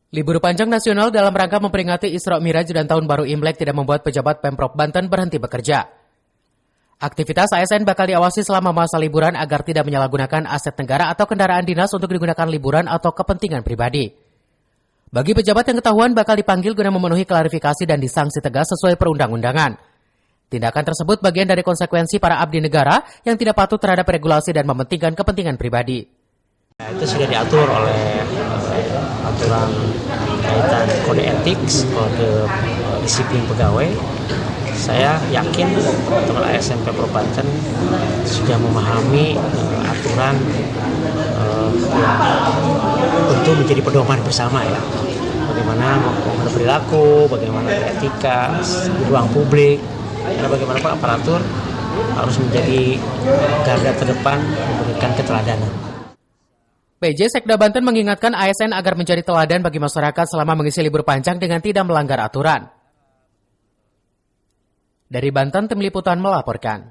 Libur panjang nasional dalam rangka memperingati Isra Miraj dan Tahun Baru Imlek tidak membuat pejabat Pemprov Banten berhenti bekerja. Aktivitas ASN bakal diawasi selama masa liburan agar tidak menyalahgunakan aset negara atau kendaraan dinas untuk digunakan liburan atau kepentingan pribadi. Bagi pejabat yang ketahuan bakal dipanggil guna memenuhi klarifikasi dan disanksi tegas sesuai perundang-undangan. Tindakan tersebut bagian dari konsekuensi para abdi negara yang tidak patuh terhadap regulasi dan mementingkan kepentingan pribadi. Itu sudah diatur oleh aturan kaitan kode etik, kode disiplin pegawai. Saya yakin teman ASN Pemprov Banten sudah memahami aturan untuk menjadi pedoman bersama ya. Bagaimana berperilaku, bagaimana beretika di ruang publik, karena bagaimanapun aparatur harus menjadi garda terdepan memberikan keteladanan. PJ Sekda Banten mengingatkan ASN agar menjadi teladan bagi masyarakat selama mengisi libur panjang dengan tidak melanggar aturan. Dari Banten, tim liputan melaporkan.